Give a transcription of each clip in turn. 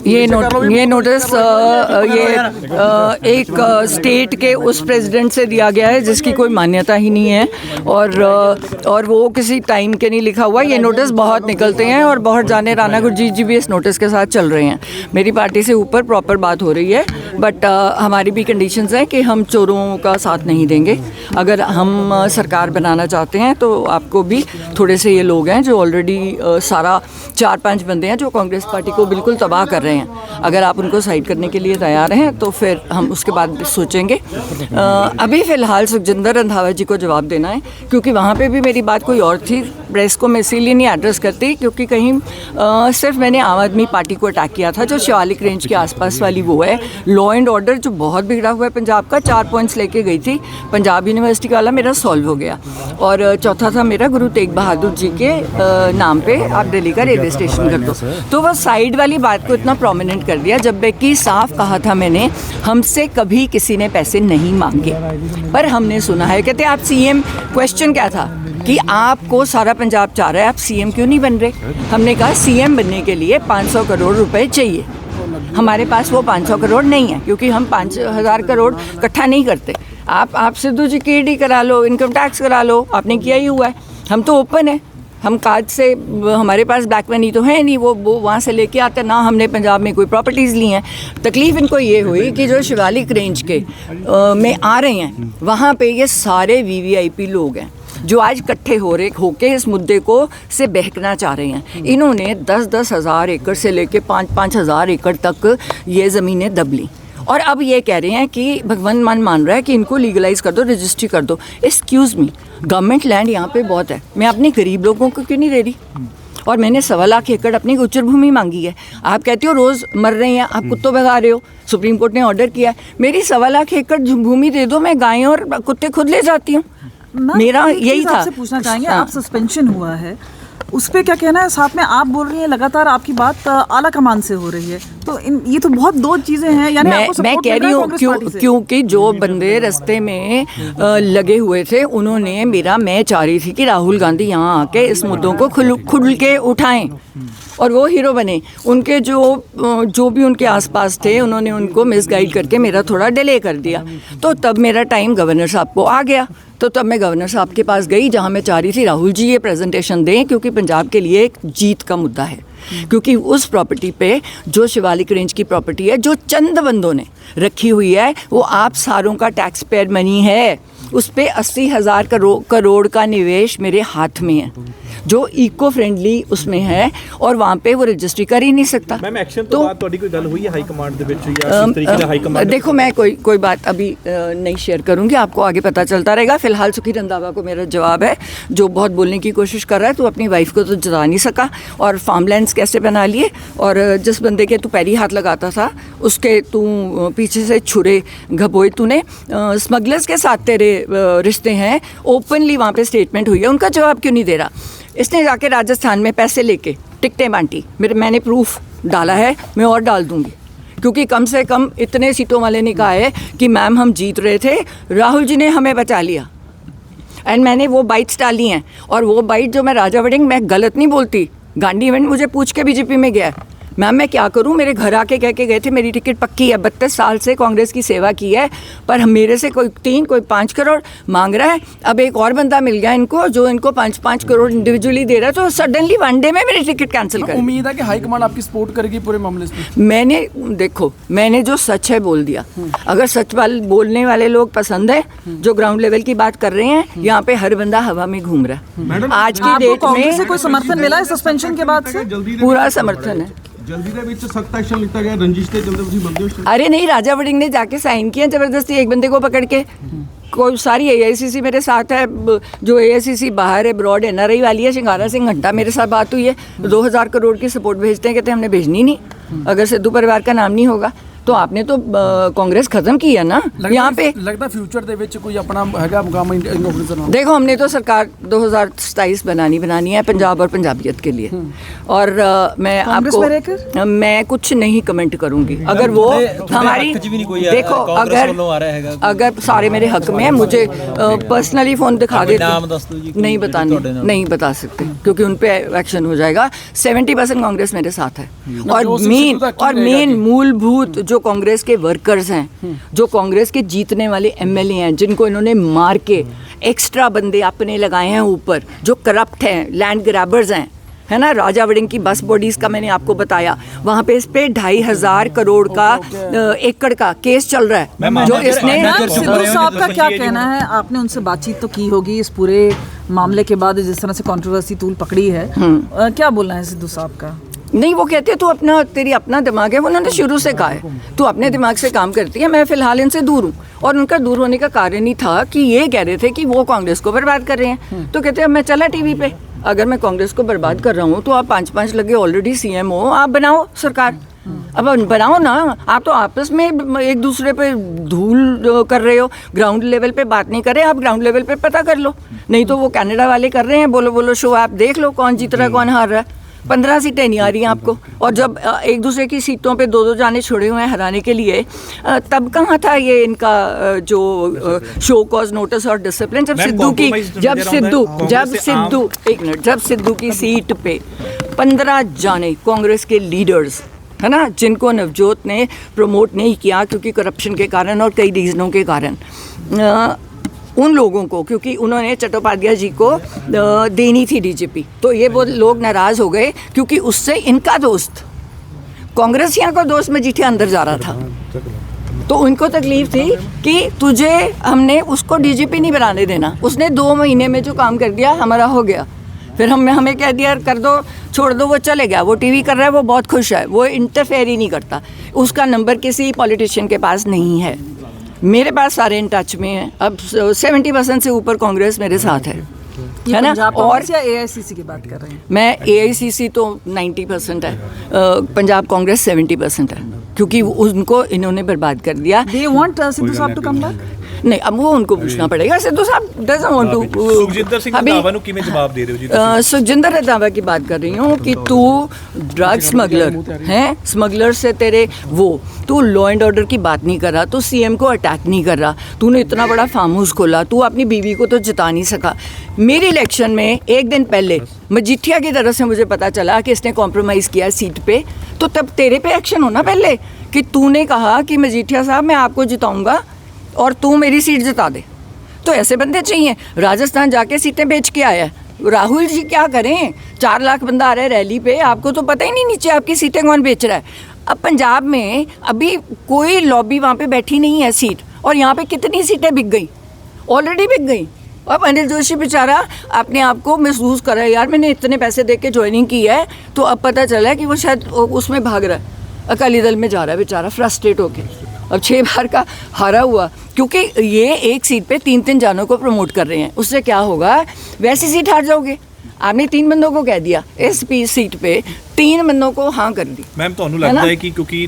ये नोटिस एक स्टेट के उस प्रेसिडेंट से दिया गया है जिसकी कोई मान्यता ही नहीं है, और वो किसी टाइम के नहीं लिखा हुआ। ये नोटिस बहुत निकलते हैं और बहुत जाने राणा गुरजीत जी भी इस नोटिस के साथ चल रहे हैं। मेरी पार्टी से ऊपर प्रॉपर बात हो रही है, बट हमारी भी कंडीशंस हैं कि हम चोरों का साथ नहीं देंगे। अगर हम सरकार बनाना चाहते हैं तो आपको भी थोड़े से ये लोग हैं जो ऑलरेडी सारा 4-5 बंदे हैं जो कांग्रेस पार्टी को बिल्कुल तबाह कर रहे हैं, अगर आप उनको साइड करने के लिए तैयार हैं तो फिर हम उसके बाद सोचेंगे। अभी फ़िलहाल सुखजिंदर रंधावा जी को जवाब देना है, क्योंकि वहाँ पे भी मेरी बात कोई और थी। प्रेस को मैं इसीलिए नहीं एड्रेस करती क्योंकि कहीं सिर्फ मैंने आम आदमी पार्टी को अटैक किया था, जो शिवालिक रेंज के आसपास वाली वो है। लॉ एंड ऑर्डर जो बहुत बिगड़ा हुआ है पंजाब का, 4 पॉइंट्स लेके गई थी, पंजाब यूनिवर्सिटी वाला मेरा सॉल्व हो गया। और चौथा था मेरा गुरु तेग बहादुर जी के नाम पे आप दिल्ली का रेलवे स्टेशन कर दो। तो वो साइड वाली बात को इतना प्रोमिनेंट कर दिया, जबकि साफ कहा था मैंने, हमसे कभी किसी ने पैसे नहीं मांगे। पर हमने सुना है, कहते आप सीएम, क्वेश्चन क्या था कि आपको सारा पंजाब चाह रहा है, आप सीएम क्यों नहीं बन रहे? हमने कहा सीएम बनने के लिए 500 करोड़ रुपए चाहिए। हमारे पास वो 500 करोड़ नहीं है, क्योंकि हम 5000 करोड़ इकट्ठा नहीं करते। आप सिद्धू जी की ईडी करा लो, इनकम टैक्स करा लो, आपने किया ही हुआ है। हम तो ओपन है, हम कार्ड से, हमारे पास ब्लैक मनी तो है नहीं, वो वहाँ से लेके आते ना। हमने पंजाब में कोई प्रॉपर्टीज़ ली हैं। तकलीफ़ इनको ये हुई कि जो शिवालिक रेंज के में आ रहे हैं, वहाँ पे ये सारे वीवीआईपी लोग हैं जो आज इकट्ठे होके इस मुद्दे को से बहकना चाह रहे हैं। इन्होंने 10-10 हज़ार एकड़ से लेके 5-5 हज़ार एकड़ तक ये ज़मीनें दब ली, और अब ये कह रहे हैं कि भगवान मान रहा है कि इनको लीगलाइज कर दो, रजिस्ट्री कर दो। एक्सक्यूज़ मी, गवर्नमेंट लैंड यहाँ पे बहुत है, मैं अपने गरीब लोगों को क्यों नहीं दे रही? और मैंने 1.25 लाख एकड़ अपनी गोचर भूमि मांगी है। आप कहते हो रोज़ मर रहे हैं, आप कुत्तों भगा रहे हो, सुप्रीम कोर्ट ने ऑर्डर किया है, मेरी 1.25 लाख एकड़ भूमि दे दो, मैं गायें और कुत्ते खुद ले जाती हूँ। मेरा यही था। आपसे पूछना चाहेंगे, आप सस्पेंशन हुआ है उस पर क्या कहना है? साथ में आप बोल रही हैं लगातार आपकी बात आला कमान से हो रही है, तो ये तो बहुत दो चीजें हैं। यानी मैं कह रही हूँ क्योंकि जो बंदे रास्ते में लगे हुए थे, उन्होंने मैं चाह रही थी कि राहुल गांधी यहाँ आके इस मुद्दों को खुल के उठाएं और वो हीरो बने। उनके जो भी उनके आसपास थे, उन्होंने उनको मिसगाइड करके मेरा थोड़ा डिले कर दिया। तो तब मेरा टाइम गवर्नर साहब को आ गया, तो तब मैं गवर्नर साहब के पास गई, जहां मैं चाह रही थी राहुल जी ये प्रेजेंटेशन दें, क्योंकि पंजाब के लिए एक जीत का मुद्दा है। क्योंकि उस प्रॉपर्टी पे, जो शिवालिक रेंज की प्रॉपर्टी है, जो चंद बंदों ने रखी हुई है, वो आप सारों का टैक्स पेयर मनी है। उस पे 80,000 करोड़ का निवेश मेरे हाथ में है, जो इको फ्रेंडली उसमें है, और वहाँ पे वो रजिस्ट्री कर ही नहीं सकता। मैम एक्शन तो बात ਤੁਹਾਡੀ ਕੋਈ ਗੱਲ ਹੋਈ है हाई कमांड ਦੇ ਵਿੱਚ ਜਾਂ किस तरीके ਦਾ हाई कमांड? देखो, मैं कोई बात अभी नहीं शेयर करूँगी, आपको आगे पता चलता रहेगा। फिलहाल सुखी रंधावा को मेरा जवाब है, जो बहुत बोलने की कोशिश कर रहा है, तो अपनी वाइफ को तो जता नहीं सका, और फार्मलैंड्स कैसे बना लिए, और जिस बंदे के तू पैरी हाथ लगाता था, उसके तू पीछे से छुरे घबोए तूने। स्मगलर्स के साथ तेरे रिश्ते हैं, ओपनली वहाँ पे स्टेटमेंट हुई है, उनका जवाब क्यों नहीं दे रहा? इसने जाके राजस्थान में पैसे लेके टिकटें बांटी, मैंने प्रूफ डाला है, मैं और डाल दूंगी, क्योंकि कम से कम इतने सीटों वाले ने कहा है कि मैम हम जीत रहे थे, राहुल जी ने हमें बचा लिया। एंड मैंने वो बाइट्स डाली हैं, और वो बाइट जो मैं राजा वडिंग, मैं गलत नहीं बोलती, गांधी इवेंट मुझे पूछ के बीजेपी में गया, मैम मैं क्या करूं, मेरे घर आके कह के गए थे मेरी टिकट पक्की है, 32 साल से कांग्रेस की सेवा की है, पर मेरे से कोई 3 कोई 5 करोड़ मांग रहा है। अब एक और बंदा मिल गया इनको, जो इनको 5-5 करोड़ इंडिविजुअली दे रहा है, तो सडनली वन डे में मेरी टिकट कैंसिल कर। उम्मीद है कि हाईकमान आपकी सपोर्ट करेगी पूरे मामले में। मैंने जो सच है बोल दिया। अगर सच बोलने वाले लोग पसंद है, जो ग्राउंड लेवल की बात कर रहे हैं, यहाँ पे हर बंदा हवा में घूम रहा है। आज की डेट में कोई समर्थन मिला है सस्पेंशन के बाद से? पूरा समर्थन है। जल्दी ਦੇ ਵਿੱਚ सख्त एक्शन लिया गया, रंजिश के चलते ਤੁਸੀਂ ਬੰਦੇ ਹੋ? अरे नहीं, राजा वडिंग ने जाके साइन किया जबरदस्ती एक बंदे को पकड़ के। कोई सारी AICC मेरे साथ है, जो AICC बाहर है, ब्रॉड NRI वाली है, शिंगारा सिंह घंटा मेरे साथ बात हुई है, 2000 करोड़ की सपोर्ट भेजते हैं, कहते हैं हमने भेजनी नहीं अगर सिद्धू परिवार का नाम नहीं होगा। तो आपने तो कांग्रेस खत्म की है ना यहाँ पे। लगता फ्यूचर ਦੇ ਵਿੱਚ ਕੋਈ ਆਪਣਾ ਹੈਗਾ ਮੁਕਾਮ कांग्रेस ਦਾ। देखो हमने तो सरकार 2027 बनानी है पंजाब और पंजाबियत के लिए, और मैं कांग्रेस में रहकर? आपको मैं कुछ नहीं कमेंट करूंगी। अगर वो हमारी देखो अगर सारे मेरे हक में है, मुझे पर्सनली फ़ोन दिखा दे, नहीं बता सकते क्योंकि उन पे एक्शन हो जाएगा। 70% कांग्रेस मेरे साथ है, और मेन मूलभूत जो कांग्रेस के वर्कर्स हैं, जो कांग्रेस के जीतने वाले एमएलए हैं, जिनको इन्होंने मार के एक्स्ट्रा बंदे अपने लगाए हैं ऊपर, जो करप्ट हैं, लैंड ग्रैबर्स हैं, है ना। राजा वड़िंग की बस बॉडीज का मैंने आपको बताया, वहाँ पे इस पे 2,500 करोड़ का एकड़ का केस चल रहा है जो इसने। सिद्धू साहब का क्या कहना है? आपने उनसे बातचीत तो की होगी इस पूरे मामले के बाद, जिस तरह से कंट्रोवर्सी तूल पकड़ी है, क्या बोलना है सिद्धू साहब का? नहीं, वो कहते हैं तू तेरी अपना दिमाग है, उन्होंने शुरू से कहा है तू अपने दिमाग से काम करती है। मैं फिलहाल इनसे दूर हूँ, और उनका दूर होने का कारण ही था कि ये कह रहे थे कि वो कांग्रेस को बर्बाद कर रहे हैं। तो कहते हैं मैं चला टीवी पे, अगर मैं कांग्रेस को बर्बाद कर रहा हूँ तो आप 5-5 लगे ऑलरेडी सीएम हो, आप बनाओ सरकार, अब बनाओ ना। आप तो आपस में एक दूसरे पे धूल कर रहे हो, ग्राउंड लेवल पे बात नहीं कर रहे, आप ग्राउंड लेवल पे पता कर लो। नहीं तो वो कनाडा वाले कर रहे हैं, बोलो शो, आप देख लो कौन जीत रहा है कौन हार रहा है। 15 सीटें नहीं आ रही हैं आपको, और जब एक दूसरे की सीटों पे 2-2 जाने छोड़े हुए हैं हराने के लिए, तब कहाँ था ये इनका जो शो कॉज नोटिस और डिसिप्लिन। जब सिद्धू की सीट पे 15 जाने कांग्रेस के लीडर्स, है ना, जिनको नवजोत ने प्रमोट नहीं किया क्योंकि करप्शन के कारण और कई रीजनों के कारण, उन लोगों को, क्योंकि उन्होंने चट्टोपाध्याय जी को देनी थी डीजीपी, तो ये वो लोग नाराज़ हो गए क्योंकि उससे इनका दोस्त, कांग्रेसियों का दोस्त मजीठिया अंदर जा रहा था, तो उनको तकलीफ थी कि तुझे हमने उसको डीजीपी नहीं बनाने देना। उसने 2 महीने में जो काम कर दिया हमारा हो गया, फिर हमें कह दिया कर दो, छोड़ दो, वो चले गया, वो टीवी कर रहा है, वो बहुत खुश है, वो इंटरफेयर ही नहीं करता, उसका नंबर किसी पॉलिटिशियन के पास नहीं है। मेरे पास सारे इन टच में हैं। अब 70% से ऊपर कांग्रेस मेरे साथ है ना। और AICC की बात कर रहे हैं? मैं AICC तो 90% है, पंजाब कांग्रेस 70% है, क्योंकि उनको इन्होंने बरबाद कर दिया। They want सिद्धू साहब to come back? नहीं, अब वो उनको पूछना पड़ेगा। सिद्धू साहब doesn't want to. Sukhjinder Singh Randhawa ਨੂੰ ਕਿਵੇਂ ਜਵਾਬ ਦੇ ਰਹੇ ਹੋ ਜੀ? सुखजिंदर रंधावा की बात कर रही हूँ कि तू ड्रग स्मगलर है, स्मगलर से तेरे वो, तू लॉ एंड ऑर्डर की बात नहीं कर रहा, तू सीएम को अटैक नहीं कर रहा, तूने इतना बड़ा फार्म हाउस खोला, तू अपनी बीवी को तो जिता नहीं सका। मेरे इलेक्शन में एक दिन पहले मजीठिया की तरफ से मुझे पता चला कि इसने कॉम्प्रोमाइज़ किया सीट पे, तो तब तेरे पे एक्शन होना पहले कि तूने कहा कि मजीठिया साहब मैं आपको जिताऊंगा और तू मेरी सीट जिता दे। तो ऐसे बंदे चाहिए। राजस्थान जाके सीटें बेच के आया है राहुल जी, क्या करें? 4 लाख बंदा आ रहा है रैली पे, आपको तो पता ही नहीं नीचे आपकी सीटें कौन बेच रहा है। अब पंजाब में अभी कोई लॉबी वहाँ पे बैठी नहीं है सीट, और यहाँ पे कितनी सीटें बिक गई, ऑलरेडी बिक गई। अब अनिल जोशी बेचारा अपने आप को महसूस कर रहा है, यार मैंने इतने पैसे दे के ज्वाइनिंग की है, तो अब पता चला है कि वो शायद उसमें भाग रहा है, अकाली दल में जा रहा है बेचारा फ्रस्ट्रेट होके। अब 6 बार का हारा हुआ, क्योंकि ये एक सीट पे 3-3 जानों को प्रमोट कर रहे हैं। उससे क्या होगा? वैसी सीट हार जाओगे। आपने 3 बंदों को कह दिया, इस सीट पे 3 बंदों को हाँ कर दी। ਮੈਮ ਤੁਹਾਨੂੰ ਲੱਗਦਾ ਹੈ ਕਿ ਕਿਉਂਕਿ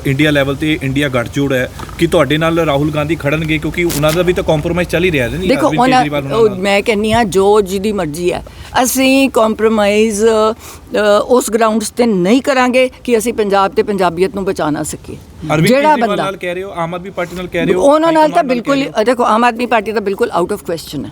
ਇੰਡੀਆ ਲੈਵਲ ਤੇ ਇੰਡੀਆ ਗੱਠਜੋੜ ਹੈ ਕਿ ਤੁਹਾਡੇ ਨਾਲ ਰਾਹੁਲ ਗਾਂਧੀ ਖੜਨਗੇ, ਕਿਉਂਕਿ ਉਹਨਾਂ ਦਾ ਵੀ ਤਾਂ ਕੰਪਰੋਮਾਈਜ਼ ਚੱਲ ਹੀ ਰਿਹਾ ਹੈ। ਦੇਖੋ ਮੈਂ ਕਹਿੰਦੀ ਹਾਂ ਜੋ ਜਿਹਦੀ ਮਰਜ਼ੀ ਹੈ, ਅਸੀਂ ਕੰਪਰੋਮਾਈਜ਼ ਉਸ ਗਰਾਊਂਡਸ ਤੇ ਨਹੀਂ ਕਰਾਂਗੇ ਕਿ ਅਸੀਂ ਪੰਜਾਬ ਤੇ ਪੰਜਾਬੀਅਤ ਨੂੰ ਬਚਾ ਨਾ ਸਕੀਏ। ਜਿਹੜਾ ਬੰਦਾ ਨਾਲ ਕਹਿ ਰਹੇ ਹੋ, ਆਮ ਆਦਮੀ ਪਾਰਟੀ ਨਾਲ ਕਹਿ ਰਹੇ ਹੋ, ਉਹਨਾਂ ਨਾਲ ਤਾਂ ਬਿਲਕੁਲ, ਦੇਖੋ ਆਮ ਆਦਮੀ ਪਾਰਟੀ ਤਾਂ ਬਿਲਕੁਲ ਆਊਟ ਆਫ ਕੁਐਸਚਨ ਹੈ।